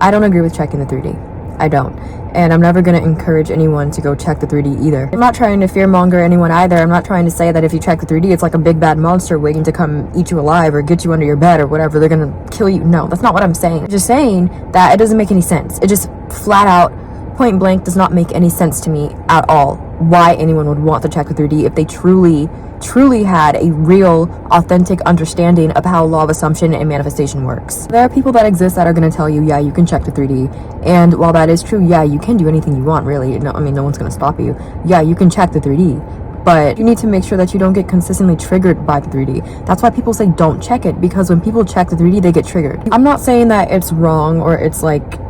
I don't agree with checking the 3D. I don't. And I'm never going to encourage anyone to go check the 3D either. I'm not trying to fearmonger anyone either. I'm not trying to say that if you check the 3D, it's like a big bad monster waiting to come eat you alive or get you under your bed or whatever. They're going to kill you. No, that's not what I'm saying. I'm just saying that it doesn't make any sense. It just flat out, point blank, does not make any sense to me at all why anyone would want to check the 3D if they truly had a real, authentic understanding of how law of assumption and manifestation works. There are people that exist that are going to tell you, yeah, you can check the 3D. And while that is true, yeah, you can do anything you want, really. No, I mean, no one's going to stop you. Yeah, you can check the 3D. But you need to make sure that you don't get consistently triggered by the 3D. That's why people say don't check it, because when people check the 3D, they get triggered. I'm not saying that it's wrong or it's like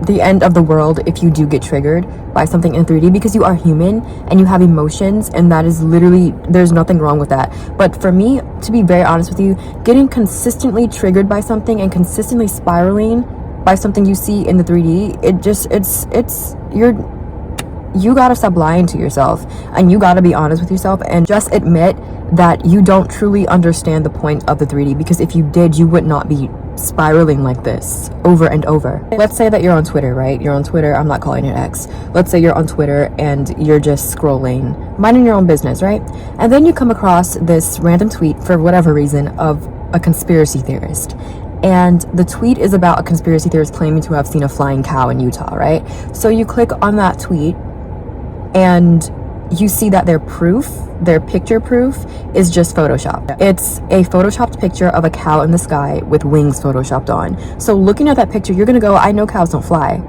the end of the world if you do get triggered by something in 3D, because you are human and you have emotions, and that is literally, there's nothing wrong with that. But for me, to be very honest with you, getting consistently triggered by something and consistently spiraling by something you see in the 3D, you gotta stop lying to yourself, and you gotta be honest with yourself and just admit that you don't truly understand the point of the 3D, because if you did, you would not be spiraling like this over and over. Let's say that you're on Twitter, right? You're on Twitter, I'm not calling it X. Let's say you're on Twitter and you're just scrolling, minding your own business, right? And then you come across this random tweet, for whatever reason, of a conspiracy theorist. And the tweet is about a conspiracy theorist claiming to have seen a flying cow in Utah, right? So you click on that tweet and you see that their picture proof is just Photoshop. It's a Photoshopped picture of a cow in the sky with wings Photoshopped on. So looking at that picture, you're gonna go, I know cows don't fly.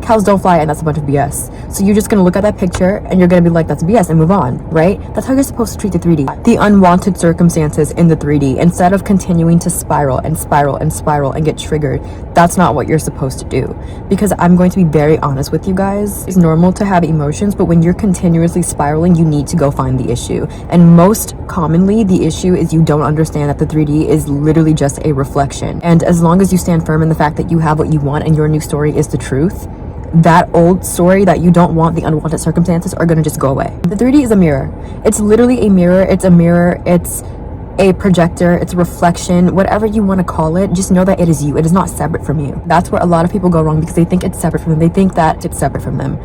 Cows don't fly, and that's a bunch of BS. So you're just gonna look at that picture and you're gonna be like, that's BS, and move on, right? That's how you're supposed to treat the 3D. The unwanted circumstances in the 3D, instead of continuing to spiral and spiral and spiral and get triggered, that's not what you're supposed to do. Because I'm going to be very honest with you guys, it's normal to have emotions, but when you're continuously spiraling, you need to go find the issue. And most commonly, the issue is you don't understand that the 3D is literally just a reflection. And as long as you stand firm in the fact that you have what you want and your new story is the truth, that old story that you don't want, the unwanted circumstances, are gonna just go away. The 3D is a mirror. It's literally a mirror. It's a mirror. It's a projector. It's a reflection. Whatever you want to call it, just know that it is you. It is not separate from you. That's where a lot of people go wrong, because they think it's separate from them. They think that it's separate from them.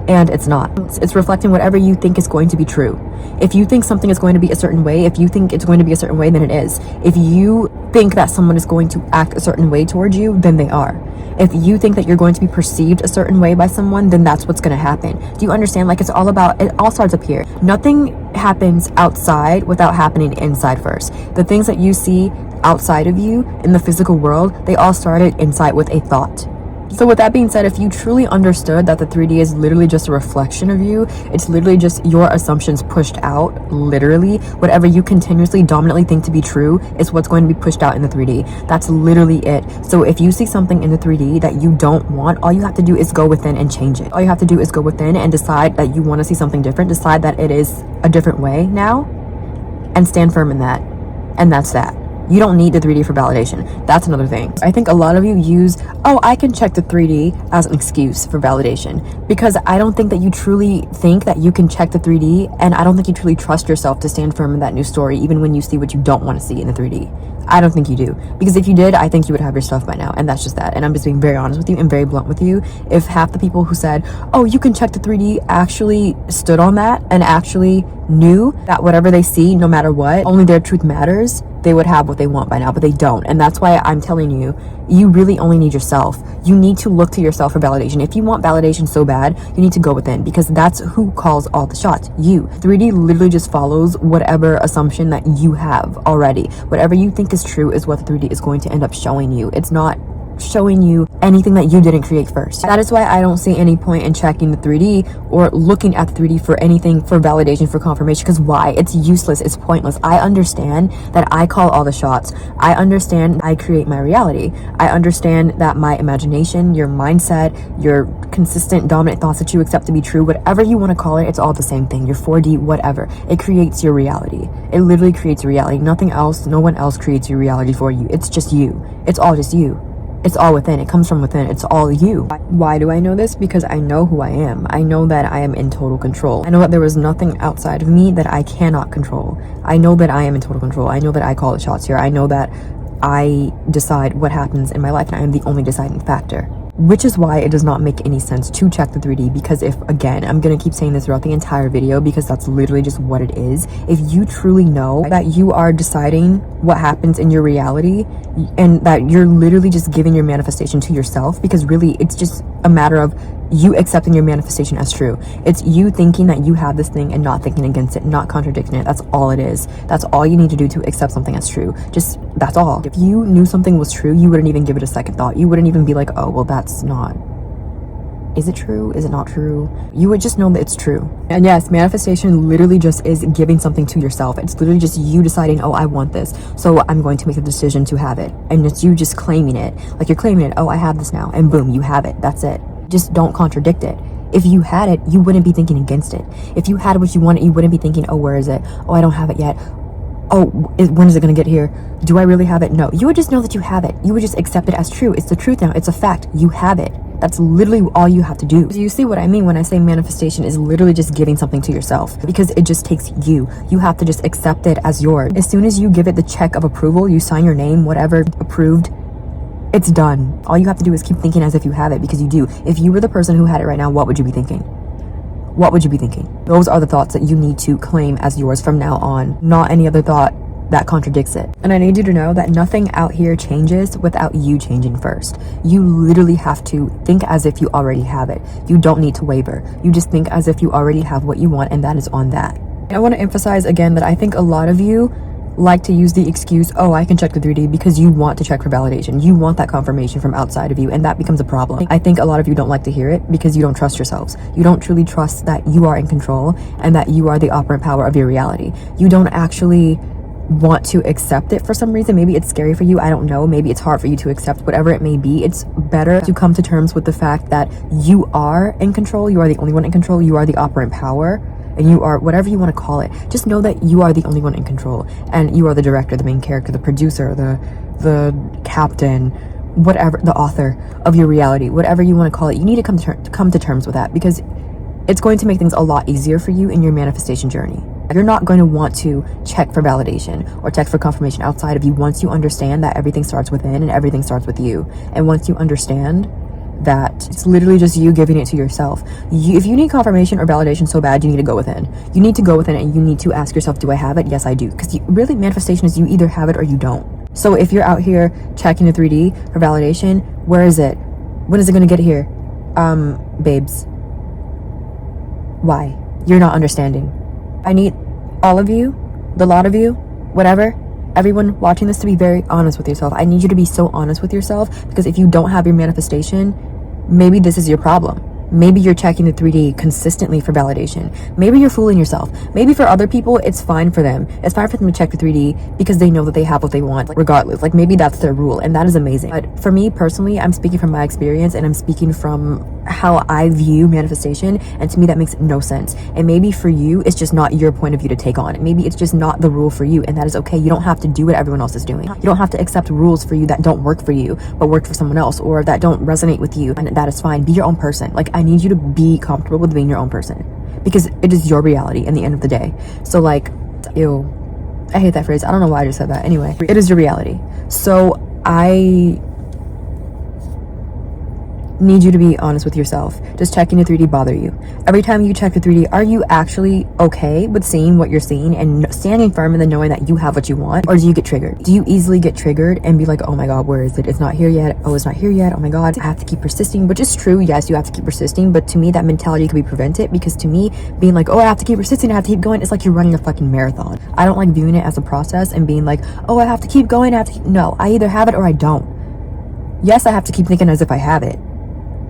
And it's not. It's reflecting whatever you think is going to be true. If you think something is going to be a certain way, if you think it's going to be a certain way, then it is. If you think that someone is going to act a certain way towards you, then they are. If you think that you're going to be perceived a certain way by someone, then that's what's going to happen. Do you understand? Like, it all starts up here. Nothing happens outside without happening inside first. The things that you see outside of you in the physical world, they all started inside with a thought. So with that being said, if you truly understood that the 3D is literally just a reflection of you, it's literally just your assumptions pushed out, literally, whatever you continuously dominantly think to be true is what's going to be pushed out in the 3D. That's literally it. So if you see something in the 3D that you don't want, all you have to do is go within and change it. All you have to do is go within and decide that you want to see something different, decide that it is a different way now, and stand firm in that. And that's that. You don't need the 3D for validation. That's another thing. I think a lot of you use, oh, I can check the 3D as an excuse for validation, because I don't think that you truly think that you can check the 3D, and I don't think you truly trust yourself to stand firm in that new story, even when you see what you don't want to see in the 3D. I don't think you do, because if you did, I think you would have your stuff by now, and that's just that. And I'm just being very honest with you and very blunt with you. If half the people who said, oh, you can check the 3D, actually stood on that and actually knew that whatever they see, no matter what, only their truth matters, they would have what they want by now, but they don't. And that's why I'm telling you, you really only need yourself. You need to look to yourself for validation. If you want validation so bad, you need to go within, because that's who calls all the shots. You. 3D literally just follows whatever assumption that you have already. Whatever you think is true is what the 3D is going to end up showing you. It's not showing you anything that you didn't create first. That is why I don't see any point in checking the 3D or looking at the 3D for anything, for validation, for confirmation, because why? It's useless. It's pointless. I understand that I call all the shots. I understand I create my reality. I understand that my imagination, your mindset, your consistent dominant thoughts that you accept to be true, whatever you want to call it, it's all the same thing. Your 4D, whatever. It creates your reality. It literally creates your reality. Nothing else, no one else creates your reality for you. It's just you. It's all just you. It's all within. It comes from within. It's all you. Why do I know this? Because I know who I am. I know that I am in total control. I know that there is nothing outside of me that I cannot control. I know that I am in total control. I know that I call the shots here. I know that I decide what happens in my life, and I am the only deciding factor. Which is why it does not make any sense to check the 3D, because if, again, I'm gonna keep saying this throughout the entire video because that's literally just what it is. If you truly know that you are deciding what happens in your reality and that you're literally just giving your manifestation to yourself, because really it's just a matter of you accepting your manifestation as true. It's you thinking that you have this thing and not thinking against it, not contradicting it. That's all it is. That's all you need to do to accept something as true. Just, that's all. If you knew something was true, you wouldn't even give it a second thought. You wouldn't even be like, oh, well, that's not. Is it true? Is it not true? You would just know that it's true. And yes, manifestation literally just is giving something to yourself. It's literally just you deciding, oh, I want this, so I'm going to make a decision to have it. And it's you just claiming it. Like you're claiming it, oh, I have this now, and boom, you have it. That's it. Just don't contradict it. If you had it, you wouldn't be thinking against it. If you had what you wanted, you wouldn't be thinking, oh, where is it? Oh, I don't have it yet. Oh, when is it going to get here? Do I really have it? No, you would just know that you have it. You would just accept it as true. It's the truth now. It's a fact. You have it. That's literally all you have to do. So you see what I mean when I say manifestation is literally just giving something to yourself, because it just takes you. You have to just accept it as yours. As soon as you give it the check of approval, you sign your name, whatever, approved, it's done. All you have to do is keep thinking as if you have it, because you do. If you were the person who had it right now, what would you be thinking? What would you be thinking? Those are the thoughts that you need to claim as yours from now on, not any other thought that contradicts it. And I need you to know that nothing out here changes without you changing first. You literally have to think as if you already have it. You don't need to waver. You just think as if you already have what you want, and that is on that. And I want to emphasize again that I think a lot of you like to use the excuse, oh, I can check the 3D, because you want to check for validation. You want that confirmation from outside of you, and that becomes a problem. I think a lot of you don't like to hear it because you don't trust yourselves. You don't truly trust that you are in control and that you are the operant power of your reality. You don't actually want to accept it for some reason. Maybe it's scary for you, I don't know. Maybe it's hard for you to accept, whatever it may be. It's better to come to terms with the fact that you are in control. You are the only one in control. You are the operant power, and you are whatever you want to call it. Just know that you are the only one in control, and you are the director, the main character, the producer, the captain, whatever, the author of your reality, whatever you want to call it. You need to come to terms with that, because it's going to make things a lot easier for you in your manifestation journey. You're not going to want to check for validation or check for confirmation outside of you once you understand that everything starts within and everything starts with you. And once you understand that it's literally just you giving it to yourself. If you need confirmation or validation so bad, you need to go within. You need to go within and you need to ask yourself, do I have it? Yes, I do. Because really, manifestation is you either have it or you don't. So if you're out here checking the 3D for validation, where is it? When is it going to get here? Babes. Why? You're not understanding. I need all of you, the lot of you, whatever, everyone watching this, to be very honest with yourself. I need you to be so honest with yourself, because if you don't have your manifestation, maybe this is your problem. Maybe you're checking the 3D consistently for validation. Maybe you're fooling yourself. Maybe for other people, it's fine for them. It's fine for them to check the 3D because they know that they have what they want, regardless. Like, maybe that's their rule, and that is amazing. But for me personally, I'm speaking from my experience, and I'm speaking from how I view manifestation, and to me that makes no sense. And maybe for you, it's just not your point of view to take on. Maybe it's just not the rule for you, and that is okay. You don't have to do what everyone else is doing. You don't have to accept rules for you that don't work for you, but work for someone else, or that don't resonate with you, and that is fine. Be your own person. Like, I need you to be comfortable with being your own person, because it is your reality in the end of the day. So like, ew, I hate that phrase. I don't know why I just said that. Anyway, it is your reality. So I need you to be honest with yourself. Does checking the 3D bother you? Every time you check the 3D, are you actually okay with seeing what you're seeing and standing firm in the knowing that you have what you want? Or do you get triggered? Do you easily get triggered and be like, oh my god, where is it? It's not here yet. Oh, it's not here yet. Oh my god, I have to keep persisting. Which is true. Yes, you have to keep persisting, but to me that mentality could be prevented, because to me, being like, oh, I have to keep persisting, I have to keep going, it's like you're running a fucking marathon. I don't like viewing it as a process and being like, oh, I have to keep going, no, I either have it or I don't. Yes, I have to keep thinking as if I have it,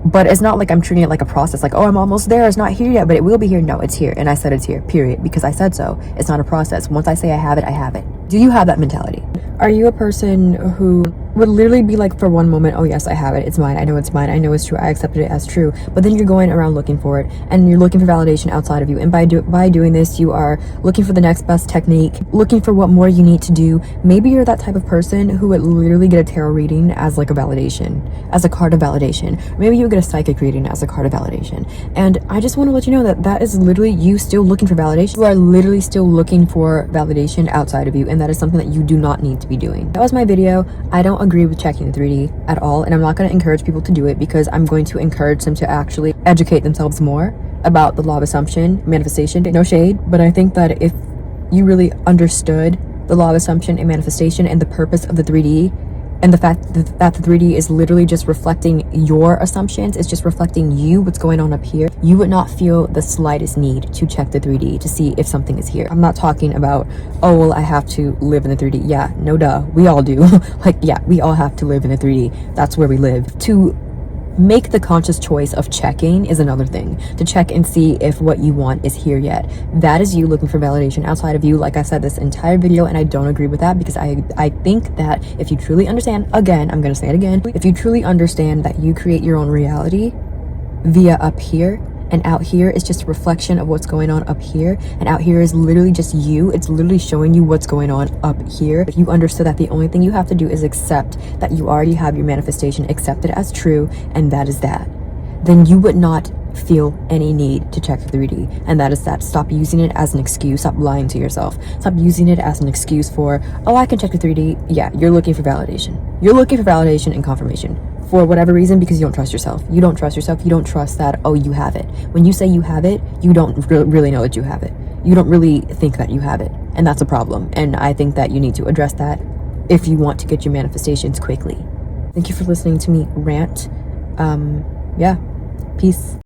but it's not like I'm treating it like a process, like, oh, I'm almost there, it's not here yet, but it will be here. No, it's here, and I said it's here, period, because I said so. It's not a process. Once I say I have it, I have it. Do you have that mentality? Are you a person who would literally be like, for one moment, oh yes, I have it, it's mine, I know it's mine, I know it's true, I accepted it as true, but then you're going around looking for it, and you're looking for validation outside of you, and by doing this, you are looking for the next best technique, looking for what more you need to do. Maybe you're that type of person who would literally get a tarot reading as like a validation, as a card of validation. Maybe you would get a psychic reading as a card of validation. And I just want to let you know that that is literally you still looking for validation. You are literally still looking for validation outside of you, and that is something that you do not need to be doing. That was my video. I don't agree with checking the 3D at all, and I'm not going to encourage people to do it because I'm going to encourage them to actually educate themselves more about the law of assumption, manifestation. No shade, but I think that if you really understood the law of assumption and manifestation and the purpose of the 3D, and the fact that the 3D is literally just reflecting your assumptions, it's just reflecting you, what's going on up here, you would not feel the slightest need to check the 3D to see if something is here. I'm not talking about, oh, well, I have to live in the 3D. Yeah, no duh, we all do. Like, yeah, we all have to live in the 3D. That's where we live. To make the conscious choice of checking is another thing. To check and see if what you want is here yet. That is you looking for validation outside of you, like I said this entire video, and I don't agree with that because I think that if you truly understand, again, I'm gonna say it again, if you truly understand that you create your own reality via up here, and out here is just a reflection of what's going on up here, and out here is literally just you. It's literally showing you what's going on up here. If you understood that the only thing you have to do is accept that you already have your manifestation, accept it as true, and that is that, then you would not feel any need to check the 3D. And that is that. Stop using it as an excuse. Stop lying to yourself. Stop using it as an excuse for, oh, I can check the 3D. Yeah, you're looking for validation. You're looking for validation and confirmation for whatever reason, because you don't trust yourself. You don't trust yourself. You don't trust that, oh, you have it. When you say you have it, you don't really know that you have it. You don't really think that you have it. And that's a problem. And I think that you need to address that if you want to get your manifestations quickly. Thank you for listening to me rant. Yeah, peace.